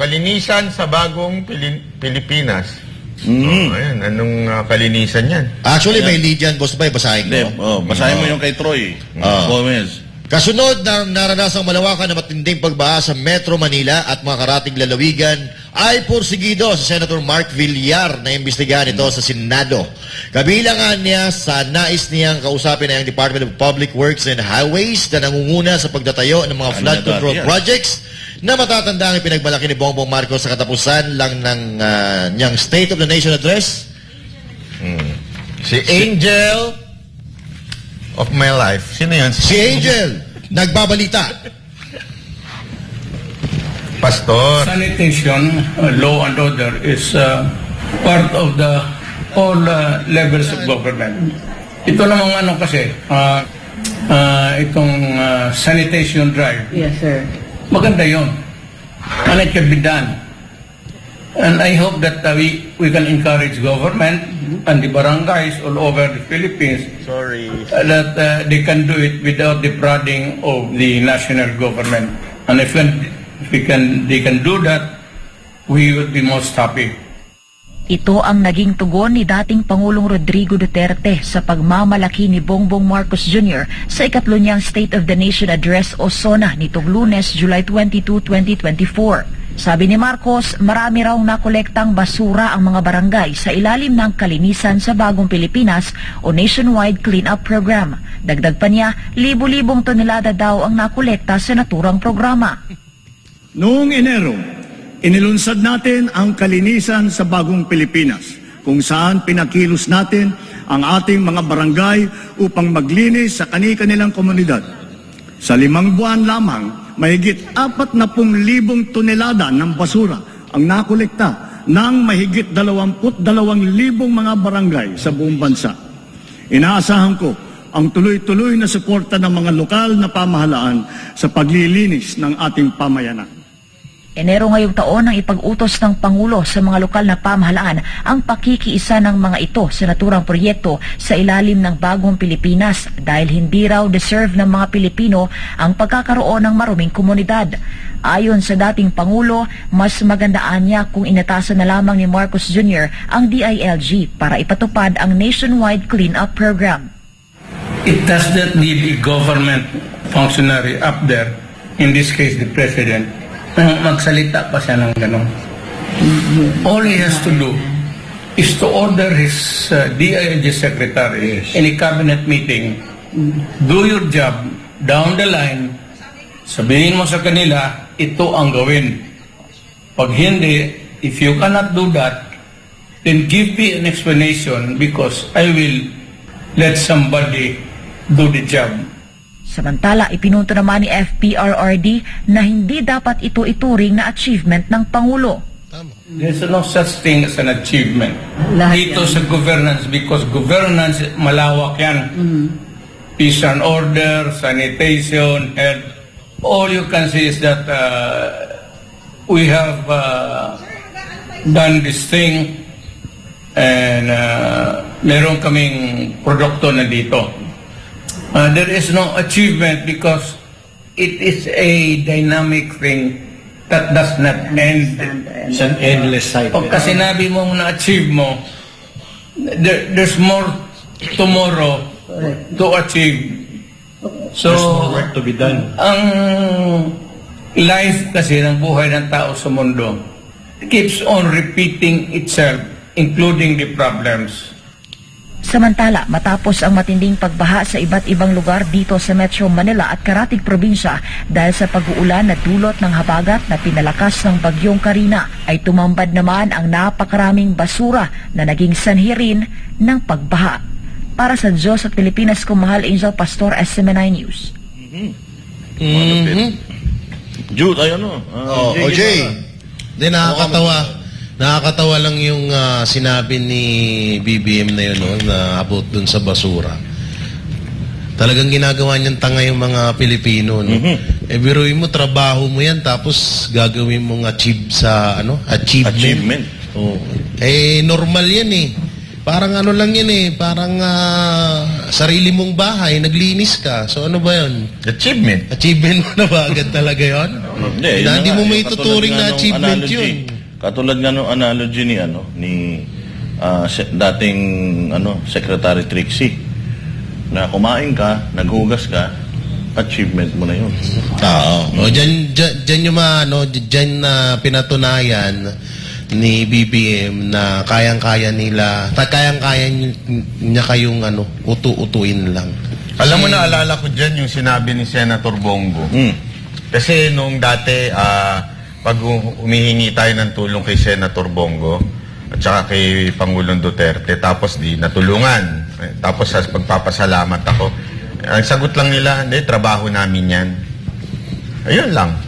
kalinisan sa bagong Pilipinas. Ayan, anong kalinisan yan? Actually, may lead yan, Boss Bay, basahin ko. Basahin mo yung kay Troy Gomez. Kasunod ng naranasang malawakan na matinding pagbaha sa Metro Manila at mga karating lalawigan ay porsigido sa Senator Mark Villar na imbestigahan ito sa Senado. Kabilangan niya sa nais niyang kausapin ang Department of Public Works and Highways na nangunguna sa pagdatayo ng mga flood control projects na matatanda ang pinagmalaki ni Bongbong Marcos sa katapusan lang ng niyang State of the Nation Address. Si Angel of my life. Sino yan? Si Angel, nagbabalita. Pastor. Sanitation, law and order is part of the all levels of government. Ito namang ano kasi, itong sanitation drive. Yes, sir. Maganda yun. And it can be done. And I hope that we can encourage government and the barangays all over the Philippines that they can do it without defrauding of the national government. And if they can do that, we will be most happy. Ito ang naging tugon ni dating Pangulong Rodrigo Duterte sa pagmamalaki ni Bongbong Marcos Jr. sa ikatlo niyang State of the Nation Address o SONA nitong Lunes, July 22, 2024. Sabi ni Marcos, marami raw nakolektang basura ang mga barangay sa ilalim ng Kalinisan sa Bagong Pilipinas o Nationwide Cleanup Program. Dagdag pa niya, libo-libong tonelada daw ang nakolekta sa naturang programa. Noong Enero, inilunsad natin ang Kalinisan sa Bagong Pilipinas, kung saan pinakilos natin ang ating mga barangay upang maglinis sa kani-kanilang komunidad. Sa 5 buwan lamang, mahigit 40,000 tonelada ng basura ang nakolekta ng mahigit 22,000 mga barangay sa buong bansa. Inaasahan ko ang tuloy-tuloy na suporta ng mga lokal na pamahalaan sa paglilinis ng ating pamayanan. Enero ngayong taon ang ipag-utos ng Pangulo sa mga lokal na pamahalaan ang pakikiisa ng mga ito sa naturang proyekto sa ilalim ng Bagong Pilipinas dahil hindi raw deserve ng mga Pilipino ang pagkakaroon ng maruming komunidad. Ayon sa dating Pangulo, mas magandaan niya kung inatasan na lamang ni Marcos Jr. ang DILG para ipatupad ang Nationwide Cleanup Program. It does not need a government functionary up there, in this case the President, magsalita pa siya ng gano'n. All he has to do is to order his DILG secretary in a cabinet meeting, do your job, down the line, sabihin mo sa kanila, ito ang gawin. Pag hindi, if you cannot do that, then give me an explanation because I will let somebody do the job. Samantala, ipinunto naman ni FPRRD na hindi dapat ito ituring na achievement ng Pangulo. There's no such thing as an achievement. Dito sa governance, because governance, malawak yan. Peace and order, sanitation, health. All you can see is that we have done this thing and meron kaming produkto na dito. There is no achievement because it is a dynamic thing that does not end. It's an endless cycle. Pagka sinabi mong na-achieve mo, there's more tomorrow to achieve. So, there's more work to be done. Ang life kasi ng buhay ng tao sa mundo keeps on repeating itself, including the problems. Samantala, matapos ang matinding pagbaha sa iba't ibang lugar dito sa Metro Manila at karatig probinsya dahil sa pag-uulan na dulot ng habagat na pinalakas ng bagyong Karina, ay tumambad naman ang napakaraming basura na naging sanhi rin ng pagbaha. Para sa Diyos at Pilipinas, kumahal Angel Pastor, SMNI News. Jude, ayun OJ, di nakakatawa lang yung sinabi ni BBM na yun, na about dun sa basura. Talagang ginagawa niyang tanga yung mga Pilipino, no? Biruin mo, trabaho mo yan, tapos gagawin mong achievement. Oh. Normal yan eh. Parang ano lang yun eh, parang sarili mong bahay, naglinis ka. So ano ba yun? Achievement. Achievement mo na ba agad talaga yun? Hindi, Hindi mo may katulad tuturing nga na nung achievement analogy. yun. Katulad nga nung analogy ni dating Secretary Trixie, na kumain ka, naghugas ka, achievement mo na yun. O, dyan yung dyan na pinatunayan ni BBM na kayang-kaya niya kayong utu-utuin lang. Alam mo na, alala ko dyan yung sinabi ni Senator Bongo. Kasi nung dati, pag humihingi tayo ng tulong kay Senator Bongo at saka kay Pangulong Duterte, tapos di natulungan. Tapos sa pagpapasalamat ako, ang sagot lang nila, hindi, trabaho namin yan. Ayun lang.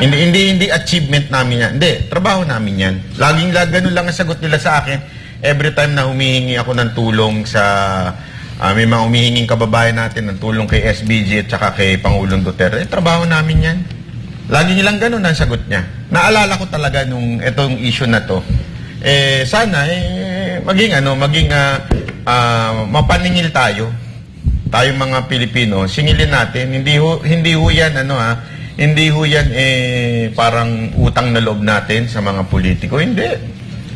Hindi achievement namin yan. Hindi, trabaho namin yan. Ganun lang ang sagot nila sa akin. Every time na humihingi ako ng tulong sa may mga humihinging kababayan natin ng tulong kay SBG at saka kay Pangulong Duterte, trabaho namin yan. Lagi nilang ganun ang sagot niya. Naalala ko talaga nung itong issue na to. Sana maging mapaningil tayo. Tayong mga Pilipino, singilin natin. Hindi ho yan hindi ho yan parang utang na loob natin sa mga politiko. Hindi.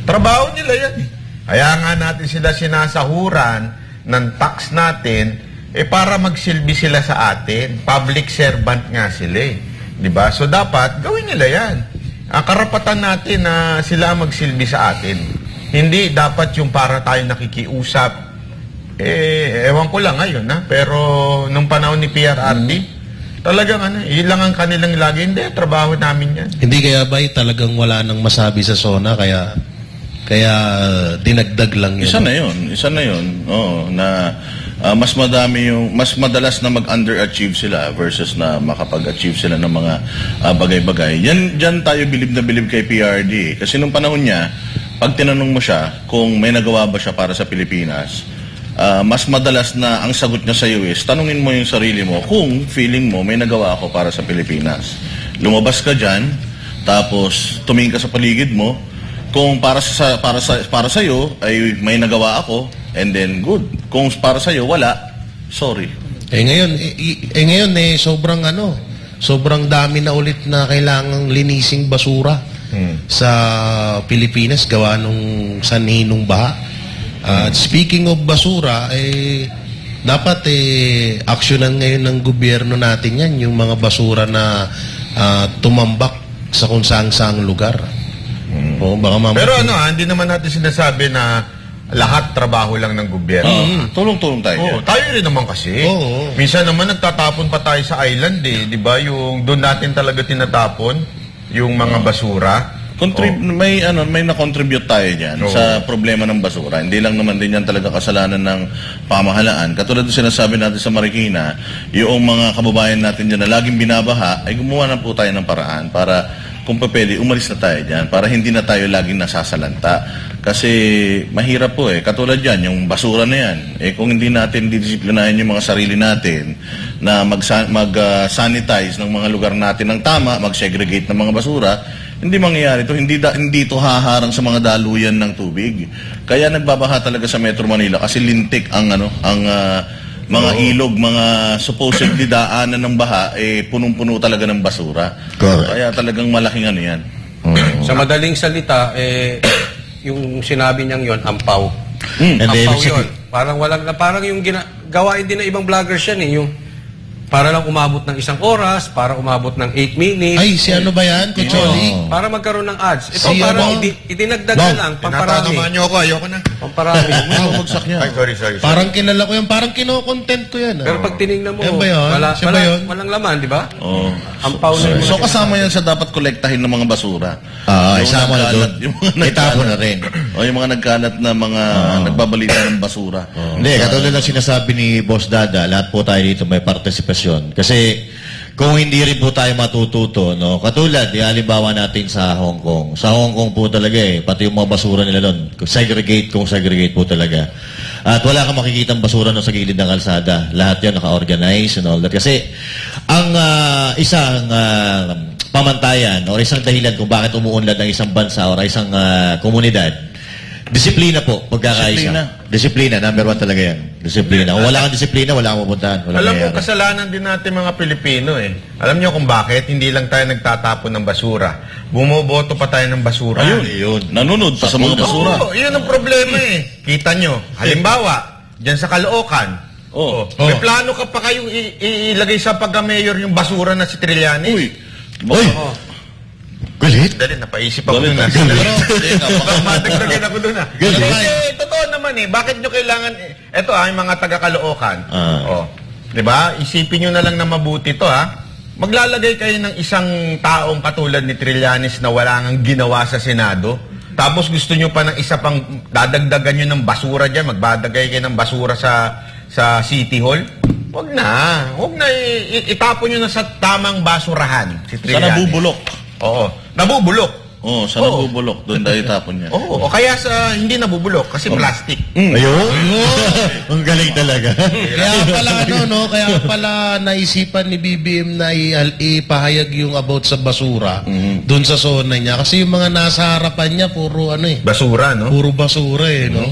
Trabaho nila yan. Kaya nga natin sila sinasahuran ng tax natin para magsilbi sila sa atin. Public servant nga sila Diba? So dapat gawin nila yan. Karapatan natin na sila magsilbi sa atin. Hindi dapat yung para tayo nakikiusap. Ewan ko lang ngayon pero nung panahon ni PRRD, talagang ilang ang kanilang lagi, hindi, trabaho namin yan. Hindi kaya ba talagang wala nang masabi sa SONA, kaya dinagdag lang yun? Isa na yun. Oo, na mas madalas na mag-underachieve sila versus na makapag-achieve sila ng mga bagay-bagay. Diyan tayo bilib na bilib kay PRD. Kasi nung panahon niya, pag tinanong mo siya kung may nagawa ba siya para sa Pilipinas, mas madalas na ang sagot niya sa iyo is, tanungin mo yung sarili mo kung feeling mo may nagawa ako para sa Pilipinas. Lumabas ka dyan, tapos tumingin ka sa paligid mo, kung para sa iyo ay may nagawa ako, and then good. Kung para sa iyo wala, sorry. Ngayon sobrang dami na ulit na kailangang linising basura sa Pilipinas gawa nung sanhinong baha. Speaking of basura, dapat aksyonan ngayon ng gobyerno natin yan, yung mga basura na tumambak sa kung saang lugar. Pero hindi naman natin sinasabi na lahat trabaho lang ng gobyerno. Tulong-tulong tayo. Tayo rin naman kasi. Minsan naman nagtatapon pa tayo sa island di ba? Yung doon natin talaga tinatapon yung mga basura. May na-contribute tayo diyan sa problema ng basura. Hindi lang naman din yan talaga kasalanan ng pamahalaan. Katulad ng sinasabi natin sa Marikina, yung mga kababayan natin diyan na laging binabaha, ay gumawa na po tayo ng paraan para kung pwede, umalis na tayo diyan para hindi na tayo laging nasasalanta. Kasi mahirap po katulad yan, yung basura na yan. Kung hindi natin didisiplinahin yung mga sarili natin na mag-sanitize ng mga lugar natin ng tama, mag-segregate ng mga basura, hindi mangyayari ito. Hindi ito haharang sa mga daluyan ng tubig. Kaya nagbabaha talaga sa Metro Manila kasi lintik ang mga ilog, mga supposedly daanan ng baha, punong-puno talaga ng basura. Kaya talagang malaking yan. Sa madaling salita, yung sinabi niyang yon ampaw. Ampaw yun. Parang yung gawain din ng ibang vloggers yan yung para lang umabot ng 1 oras, para umabot ng 8 minutes. Ay, si ano ba yan? Kucholi? Para magkaroon ng ads. Ito parang idinagdag na lang, pamparami. Tinatatamaan niyo ako, ayoko na. Pamparami. Bumagsak niya. Ay, sorry. Parang kilala ko yan, parang kino-content ko yan. Pero pag tinignan mo, yan ba yun? Siya ba yun? Walang laman, di ba? Oo. Ampaw na yun. So kasama yan sa dapat kolektahin ng mga basura. Isama na doon. Itapon na rin. Yung mga nagkalat na mga nagbabalita ng basura. Hindi, katulad ng sinasabi ni Boss Dada, lahat po tayo dito may partisipasyon. Kasi kung hindi rin po tayo matututo, katulad, halimbawa natin sa Hong Kong. Sa Hong Kong po talaga pati yung mga basura nila doon, segregate po talaga. At wala kang makikitang basura sa gilid ng kalsada. Lahat yan naka-organize and all that. Kasi ang isang pamantayan o isang dahilan kung bakit umuunlad ng isang bansa o isang komunidad, Disiplina po, pagkakaisa. Disiplina, number one talaga yan. Disiplina. Kung wala kang disiplina, wala kang pupuntahan. Alam mo, kasalanan din natin mga Pilipino eh. Alam niyo kung bakit? Hindi lang tayo nagtatapon ng basura. Bumoboto pa tayo ng basura. Ayun. Nanunod pa sa mga basura. Oo, yun ang problema eh. Kita nyo, halimbawa, dyan sa Caloocan, may plano ka pa kayong ilagay sa pagka-mayor yung basura na si Trillanes. Uy. Galit? Dali, napaisip ako Galit, doon na. Galit. Madagdagan ako doon na. Galit. Kasi, totoo naman eh. Bakit nyo kailangan, eto yung mga taga-Caloocan. Diba? Isipin nyo na lang na mabuti to Maglalagay kayo ng isang taong katulad ni Trillanes na wala nang ginawa sa Senado. Tapos gusto nyo pa ng isa pang dadagdagan nyo ng basura dyan. Magbadagay kayo ng basura sa City Hall. Huwag na. Itapon nyo na sa tamang basurahan si Trillanes. Sa nabubulok. Oo. Nabubulok. Sa nabubulok. Doon tayo tapon niya. Oo. O kaya sa hindi nabubulok kasi plastic. Ayun. Ang galing talaga. Kaya pala naisipan ni BBM na ipahayag yung about sa basura doon sa zona niya. Kasi yung mga nasa harapan niya, puro Basura, no? Puro basura no?